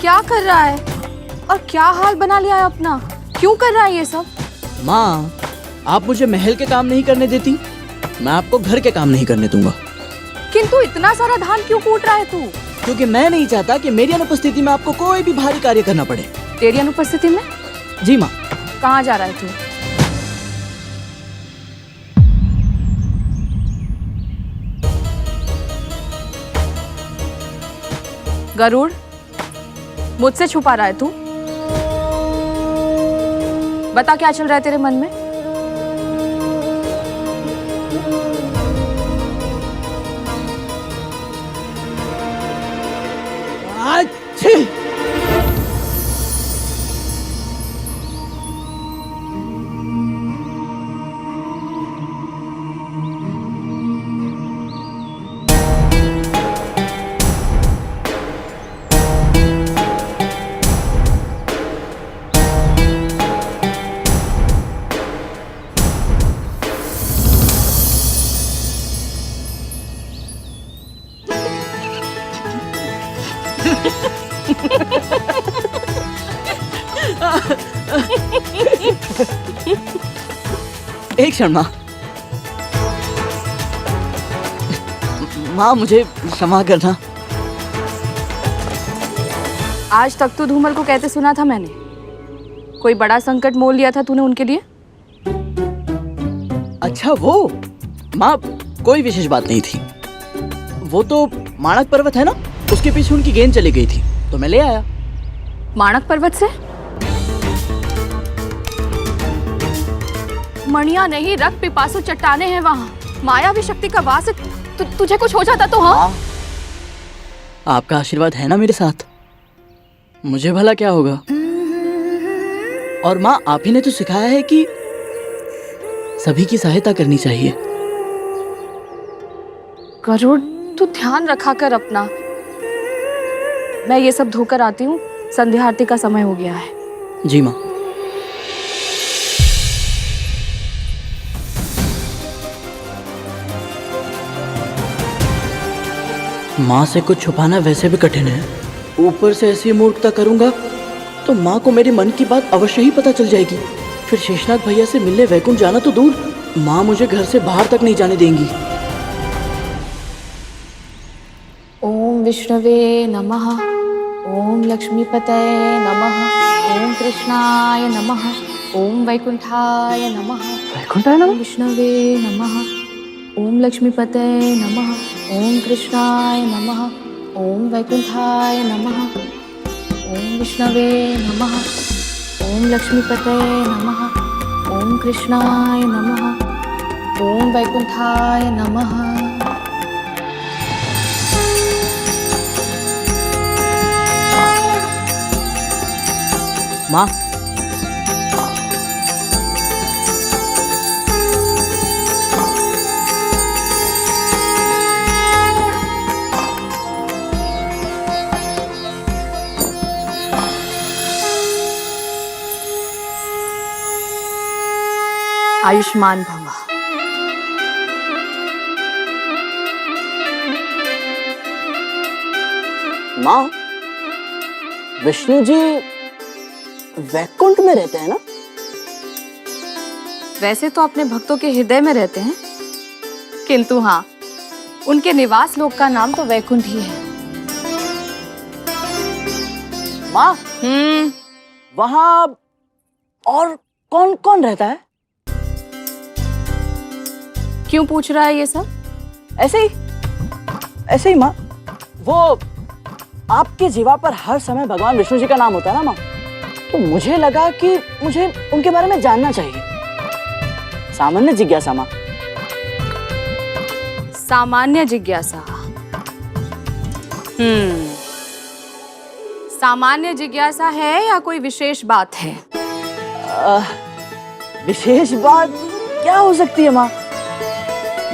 क्या कर रहा है और क्या हाल बना लिया है अपना? क्यों कर रहा है ये सब? माँ, आप मुझे महल के काम नहीं करने देती, मैं आपको घर के काम नहीं करने दूंगा। किंतु इतना सारा धान क्यों कूट रहा है तू? क्योंकि मैं नहीं चाहता कि मेरी अनुपस्थिति में आपको कोई भी भारी कार्य करना पड़े। तेरी अनुपस्थिति में? जी माँ। कहाँ जा रहा है तू? गरुड़, मुझसे छुपा रहा है तू? बता क्या चल रहा है तेरे मन में? अच्छी। एक क्षण माँ। माँ, मुझे क्षमा करना। आज तक तो धूमल को कहते सुना था मैंने, कोई बड़ा संकट मोल लिया था तूने उनके लिए। अच्छा वो माँ, कोई विशेष बात नहीं थी। वो तो माणक पर्वत है ना, उसके पीछे उनकी गेंद चली गई थी तो मैं ले आया। माणक पर्वत से? मणिया नहीं, रक्त पिपासु चट्टाने हैं वहाँ। मायावी शक्ति का वास है। तुझे कुछ हो जाता तो? हाँ, आपका आशीर्वाद है ना मेरे साथ, मुझे भला क्या होगा। और माँ, आप ही ने तो सिखाया है कि सभी की सहायता करनी चाहिए। गरुड़, तू ध्यान रखा कर अपना। मैं ये सब धोकर आती हूँ, संध्या आरती का समय हो गया है। जी माँ। माँ से कुछ छुपाना वैसे भी कठिन है, ऊपर से ऐसी मूर्खता करूंगा तो माँ को मेरे मन की बात अवश्य ही पता चल जाएगी। फिर शेषनाग भैया से मिलने वैकुंठ जाना तो दूर, माँ मुझे घर से बाहर तक नहीं जाने देंगी। ओम विष्णवे नमः, ओम लक्ष्मीपतये नमः, ओम कृष्णाय नमः, ओम वैकुंठाय नमः। वैकुंठाय नमः? विष्णवे नमः, ओम लक्ष्मीपतये नमः, ओम कृष्णाय नमः, ओम वैकुंठाय नमः, ओम विष्णवे नमः, ओम लक्ष्मीपतये नमः, ओम कृष्णाय नमः, ओम वैकुंठाय नमः। माँ, आयुष्मान भव। माँ, विष्णु जी वैकुंठ में रहते हैं ना? वैसे तो अपने भक्तों के हृदय में रहते हैं, किंतु हाँ, उनके निवास लोक का नाम तो वैकुंठ ही है। माँ, वहाँ और कौन कौन रहता है? क्यों पूछ रहा है ये सब? ऐसे ही माँ। वो आपके जीवा पर हर समय भगवान विष्णु जी का नाम होता है ना माँ, तो मुझे लगा कि मुझे उनके बारे में जानना चाहिए। सामान्य जिज्ञासा माँ। सामान्य जिज्ञासा। सामान्य जिज्ञासा है या कोई विशेष बात है? विशेष बात क्या हो सकती है माँ?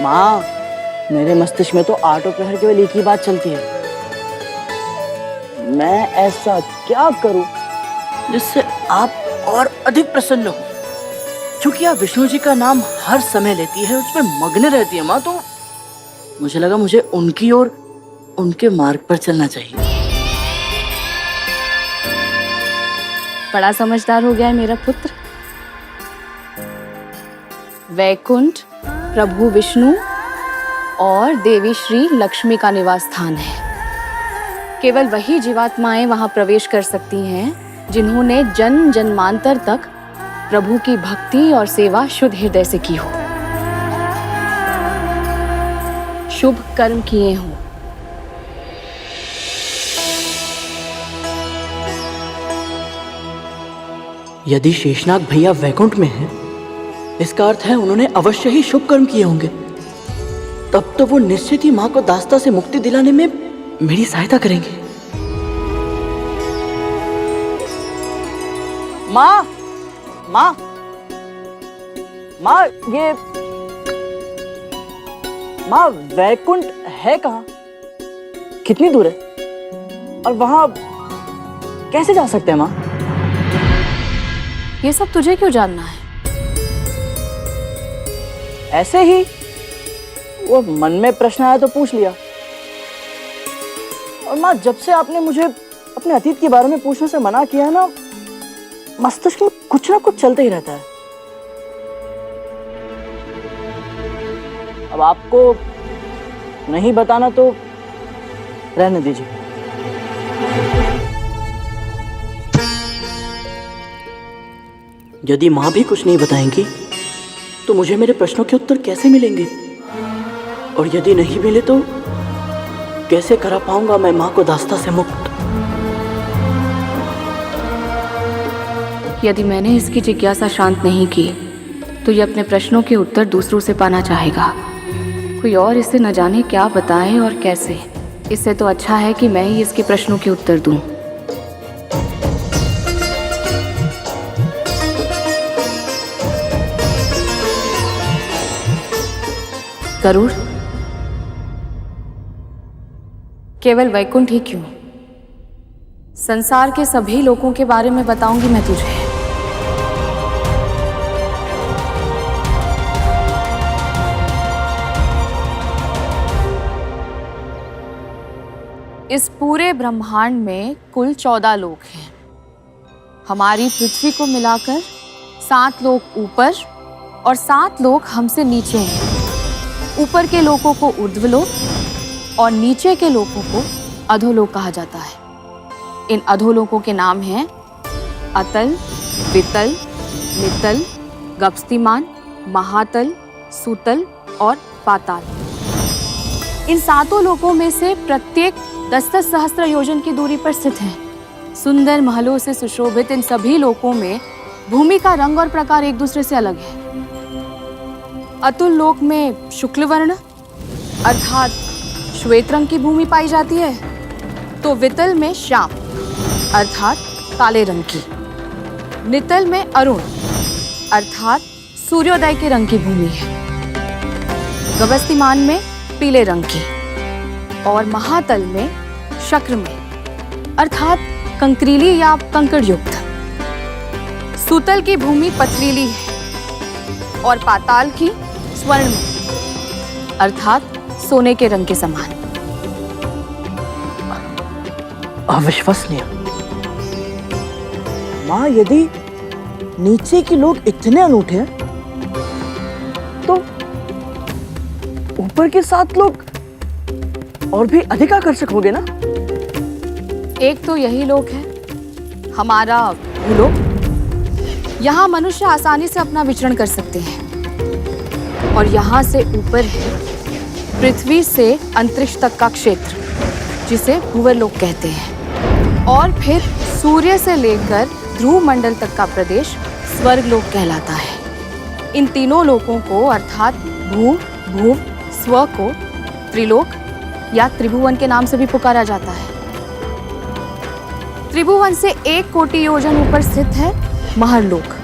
माँ, मेरे मस्तिष्क में तो आठों प्रहर केवल एक ही बात चलती है, मैं ऐसा क्या करूं जिससे आप और अधिक प्रसन्न हो। क्योंकि आप विष्णु जी का नाम हर समय लेती है, उसमें मग्न रहती है माँ, तो मुझे लगा मुझे उनकी और उनके मार्ग पर चलना चाहिए। बड़ा समझदार हो गया है मेरा पुत्र। वैकुंठ प्रभु विष्णु और देवी श्री लक्ष्मी का निवास स्थान है। केवल वही जीवात्माएं वहां प्रवेश कर सकती हैं जिन्होंने जन्म जन्मांतर तक प्रभु की भक्ति और सेवा शुद्ध हृदय से की हो, शुभ कर्म किए हों। यदि शेषनाग भैया वैकुंठ में हैं, इसका अर्थ है उन्होंने अवश्य ही शुभ कर्म किए होंगे। तब तो वो निश्चित ही माँ को दास्ता से मुक्ति दिलाने में मेरी सहायता करेंगे। माँ, माँ, माँ, ये माँ वैकुंठ है कहाँ? कितनी दूर है? और वहां कैसे जा सकते हैं माँ? ये सब तुझे क्यों जानना है? ऐसे ही वो मन में प्रश्न आया तो पूछ लिया। और माँ, जब से आपने मुझे अपने अतीत के बारे में पूछने से मना किया है ना, मस्तिष्क में कुछ ना कुछ चलते ही रहता है। अब आपको नहीं बताना तो रहने दीजिए। यदि माँ भी कुछ नहीं बताएंगी तो मुझे मेरे प्रश्नों के उत्तर कैसे मिलेंगे? और यदि नहीं मिले तो कैसे करा पाऊंगा मैं माँ को दास्ता से मुक्त? यदि मैंने इसकी जिज्ञासा शांत नहीं की तो ये अपने प्रश्नों के उत्तर दूसरों से पाना चाहेगा। कोई और इसे न जाने क्या बताए और कैसे। इससे तो अच्छा है कि मैं ही इसके प्रश्नों के उत्तर दूं। गरुड़, केवल वैकुंठ ही क्यों, संसार के सभी लोगों के बारे में बताऊंगी मैं तुझे। इस पूरे ब्रह्मांड में कुल 14 लोक हैं। हमारी पृथ्वी को मिलाकर 7 लोक ऊपर और 7 लोक हमसे नीचे हैं। ऊपर के लोकों को ऊर्ध्वलोक और नीचे के लोकों को अधोलोक कहा जाता है। इन अधोलोकों के नाम हैं अतल, वितल, नितल, गपस्तिमान, महातल, सुतल और पाताल। इन 7 लोकों में से प्रत्येक 10-10 सहस्त्र योजन की दूरी पर स्थित हैं। सुंदर महलों से सुशोभित इन सभी लोकों में भूमि का रंग और प्रकार एक दूसरे से अलग है। अतुल लोक में शुक्ल वर्ण अर्थात श्वेत रंग की भूमि पाई जाती है, तो वितल में श्याम अर्थात काले रंग की, नितल में अरुण अर्थात सूर्योदय के रंग की भूमि है, गपस्तिमान में पीले रंग की और महातल में शक्र में अर्थात कंकरीली या कंकड़ युक्त। सूतल की भूमि पथरीली है और पाताल की स्वर्ण में अर्थात सोने के रंग के समान। अविश्वसनीय। माँ, यदि नीचे के लोग इतने अनूठे हैं तो ऊपर के 7 लोग और भी अधिक आकर्षक होंगे ना? एक तो यही लोक है हमारा भूलोक। यहाँ मनुष्य आसानी से अपना विचरण कर सकते हैं। और यहाँ से ऊपर है पृथ्वी से अंतरिक्ष तक का क्षेत्र जिसे भूवरलोक कहते हैं। और फिर सूर्य से लेकर ध्रुव मंडल तक का प्रदेश स्वर्गलोक कहलाता है। इन तीनों लोकों को अर्थात भू, भूव, स्व को त्रिलोक या त्रिभुवन के नाम से भी पुकारा जाता है। त्रिभुवन से 1 कोटि योजन ऊपर स्थित है महरलोक।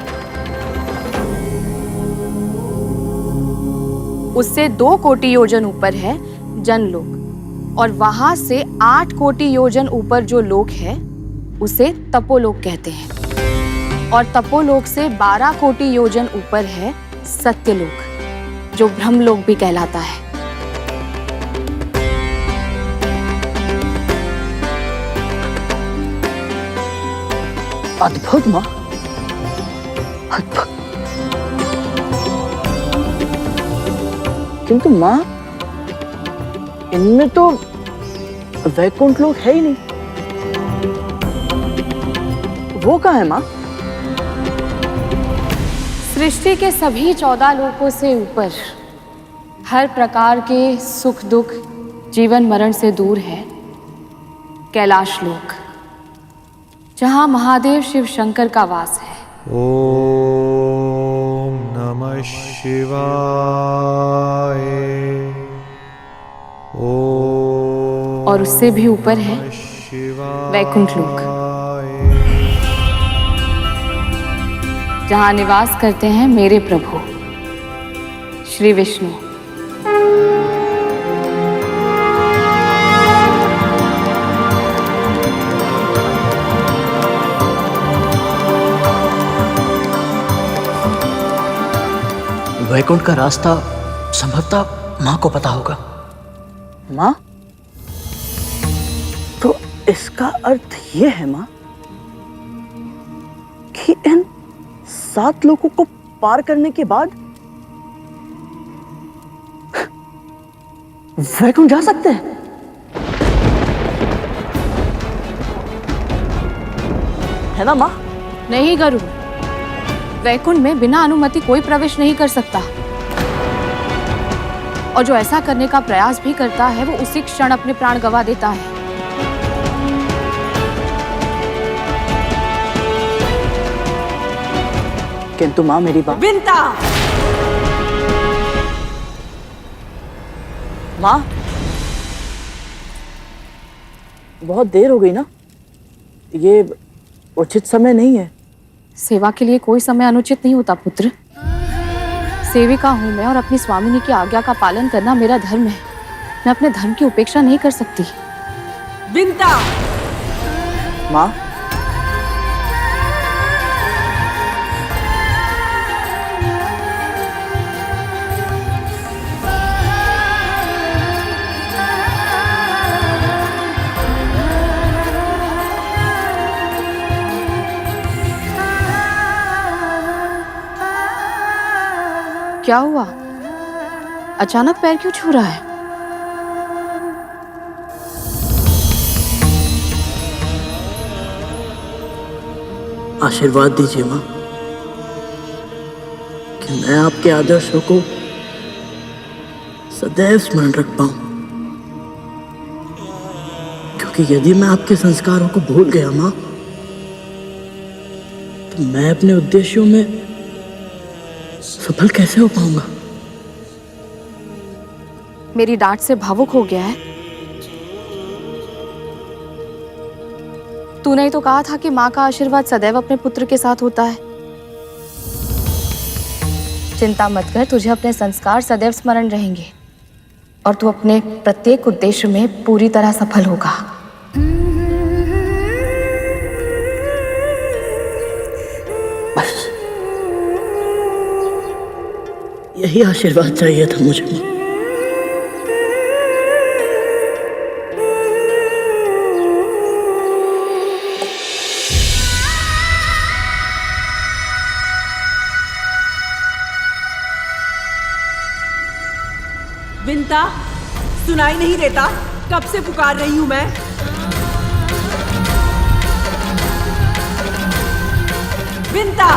उससे 2 कोटि योजन ऊपर है जनलोक और वहां से 8 कोटि योजन ऊपर जो लोक है उसे तपोलोक कहते हैं। और तपोलोक से 12 कोटि योजन ऊपर है सत्यलोक जो ब्रह्मलोक भी कहलाता है। अद्भुत माँ, अद्भुत। किंतु माँ, इनमें तो वैकुंठ लोक है ही नहीं। वो कहाँ है माँ? सृष्टि के सभी 14 लोकों से ऊपर, हर प्रकार के सुख दुख, जीवन मरण से दूर है कैलाश लोक, जहां महादेव शिव शंकर का वास है। ओम नमः शिवाय। ओम और उससे भी ऊपर है वैकुंठ लोक, जहां निवास करते हैं मेरे प्रभु श्री विष्णु। वैकुंठ का रास्ता संभवतः माँ को पता होगा। माँ, तो इसका अर्थ ये है माँ कि इन 7 लोगों को पार करने के बाद वैकुंठ जा सकते हैं। है ना माँ? नहीं गरुड़, वैकुंठ में बिना अनुमति कोई प्रवेश नहीं कर सकता, और जो ऐसा करने का प्रयास भी करता है वो उसी क्षण अपने प्राण गंवा देता है। किंतु माँ, मेरी बात। विंता! माँ, बहुत देर हो गई ना, ये उचित समय नहीं है। सेवा के लिए कोई समय अनुचित नहीं होता पुत्र। सेविका हूं मैं और अपनी स्वामिनी की आज्ञा का पालन करना मेरा धर्म है। मैं अपने धर्म की उपेक्षा नहीं कर सकती। विंता! माँ, क्या हुआ? अचानक पैर क्यों छू रहा है? आशीर्वाद दीजिए माँ कि मैं आपके आदर्शों को सदैव स्मरण रख पाऊं, क्योंकि यदि मैं आपके संस्कारों को भूल गया माँ, तो मैं अपने उद्देश्यों में सफल कैसे हो पाऊंगा? मेरी डांट से भावुक हो गया है? तूने ही तो कहा था कि माँ का आशीर्वाद सदैव अपने पुत्र के साथ होता है। चिंता मत कर, तुझे अपने संस्कार सदैव स्मरण रहेंगे और तू अपने प्रत्येक उद्देश्य में पूरी तरह सफल होगा। बस यही आशीर्वाद चाहिए था मुझे माँ। विंता, सुनाई नहीं देता? कब से पुकार रही हूं मैं। विंता!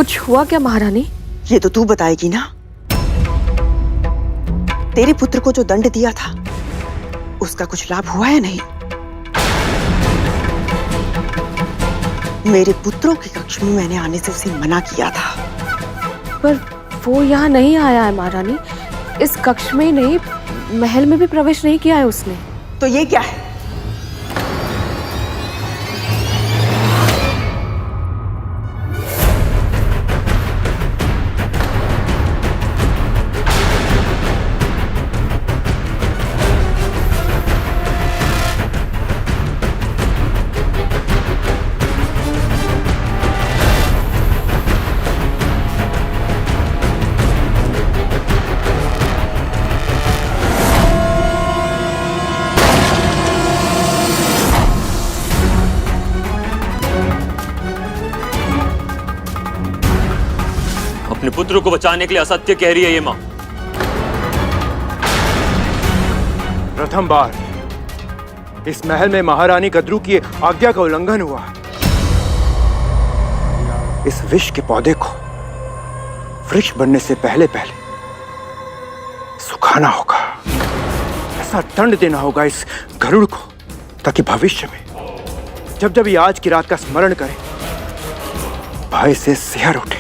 कुछ हुआ क्या महारानी? ये तो तू बताएगी ना। तेरे पुत्र को जो दंड दिया था उसका कुछ लाभ हुआ है नहीं? मेरे पुत्रों की कक्ष में मैंने आने से उसे मना किया था। पर वो यहाँ नहीं आया है महारानी। इस कक्ष में ही नहीं, महल में भी प्रवेश नहीं किया है उसने। तो ये क्या है? अपने पुत्र को बचाने के लिए असत्य कह रही है ये मां। प्रथम बार इस महल में महारानी गद्रू की आज्ञा का उल्लंघन हुआ। इस विष के पौधे को वृक्ष बनने से पहले पहले सुखाना होगा। ऐसा दंड देना होगा इस गरुड़ को ताकि भविष्य में जब जब ये आज की रात का स्मरण करे भय से सिहर उठे।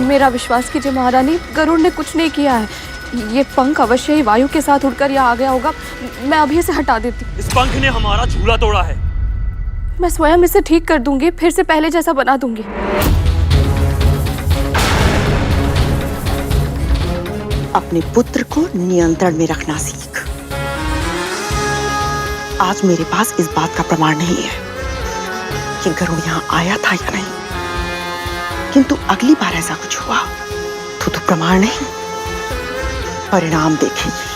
मेरा विश्वास कीजिए महारानी, गरुड़ ने कुछ नहीं किया है। ये पंख अवश्य ही वायु के साथ उड़कर यहाँ आ गया होगा। मैं अभी इसे हटा देती हूँ। इस पंख ने हमारा झूला तोड़ा है। मैं स्वयं इसे ठीक कर दूंगी, फिर से पहले जैसा बना दूंगी। अपने पुत्र को नियंत्रण में रखना सीख। आज मेरे पास इस बात का प्रमाण नहीं है कि गरुड़ यहाँ आया था या नहीं, किंतु अगली बार ऐसा कुछ हुआ तो प्रमाण नहीं, परिणाम देखेगी।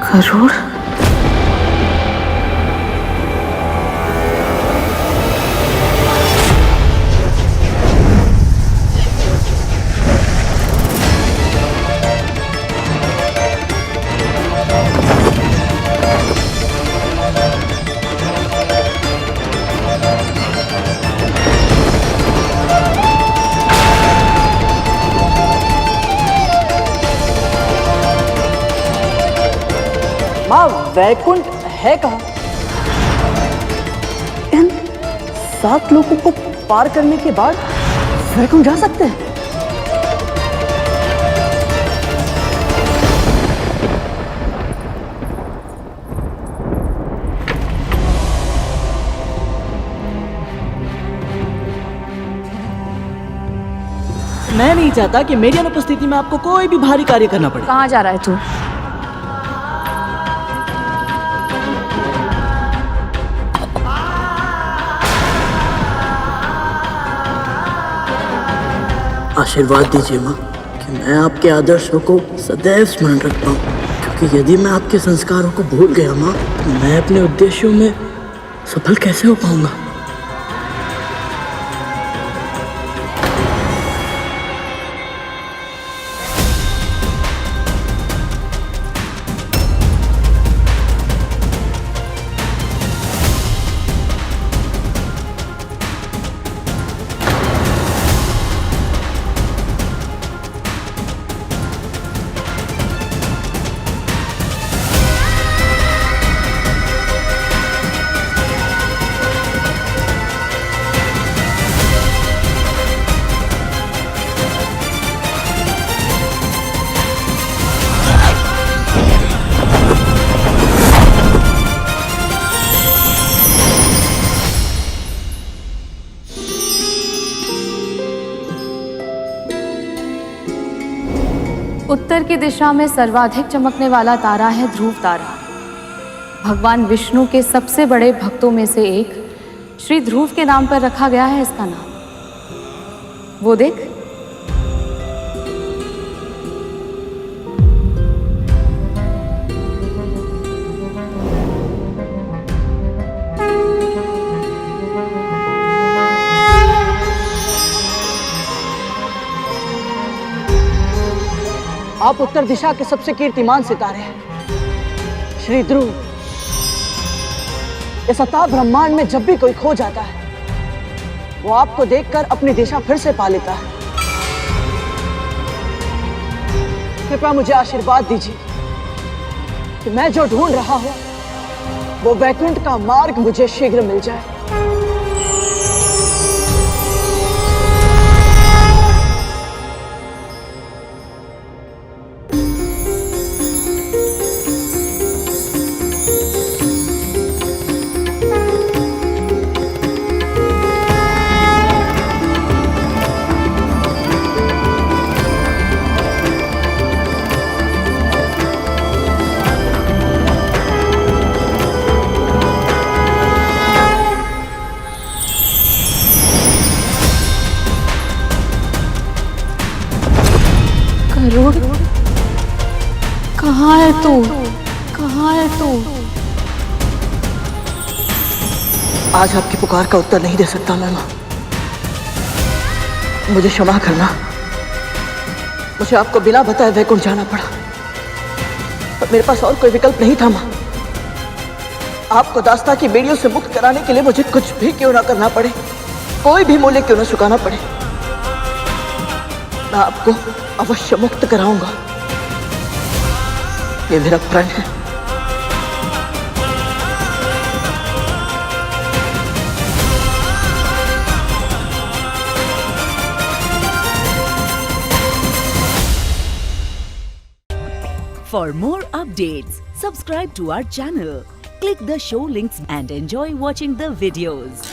गरुड़? माँ, वैकुंठ है कहाँ? इन 7 लोगों को पार करने के बाद वैकुंठ जा सकते हैं? मैं नहीं चाहता कि मेरी अनुपस्थिति में आपको कोई भी भारी कार्य करना पड़े। कहाँ जा रहा है तू? आशीर्वाद दीजिए माँ कि मैं आपके आदर्शों को सदैव स्मरण रख पाऊँ, क्योंकि यदि मैं आपके संस्कारों को भूल गया माँ तो मैं अपने उद्देश्यों में सफल कैसे हो पाऊंगा। उत्तर की दिशा में सर्वाधिक चमकने वाला तारा है ध्रुव तारा। भगवान विष्णु के सबसे बड़े भक्तों में से एक श्री ध्रुव के नाम पर रखा गया है इसका नाम। वो देख, आप उत्तर दिशा के सबसे कीर्तिमान सितारे हैं श्री ध्रुव। इस अथाह ब्रह्मांड में जब भी कोई खो जाता है वो आपको देखकर अपनी दिशा फिर से पा लेता है। कृपया मुझे आशीर्वाद दीजिए कि मैं जो ढूंढ रहा हूं वो वैकुंठ का मार्ग मुझे शीघ्र मिल जाए। गरुड़, कहाँ है तू? कहाँ है तू? आज आपकी पुकार का उत्तर नहीं दे सकता मैं मां। मुझे क्षमा करना, मुझे आपको बिना बताए वैकुंठ जाना पड़ा। पर मेरे पास और कोई विकल्प नहीं था मां। आपको दास्ता की बेड़ियों से मुक्त कराने के लिए मुझे कुछ भी क्यों ना करना पड़े, कोई भी मूल्य क्यों ना चुकाना पड़े, मैं आपको अवश्य मुक्त कराऊंगा। ये मेरा प्रण है। For more updates, subscribe to our channel, click the show links and enjoy watching the videos.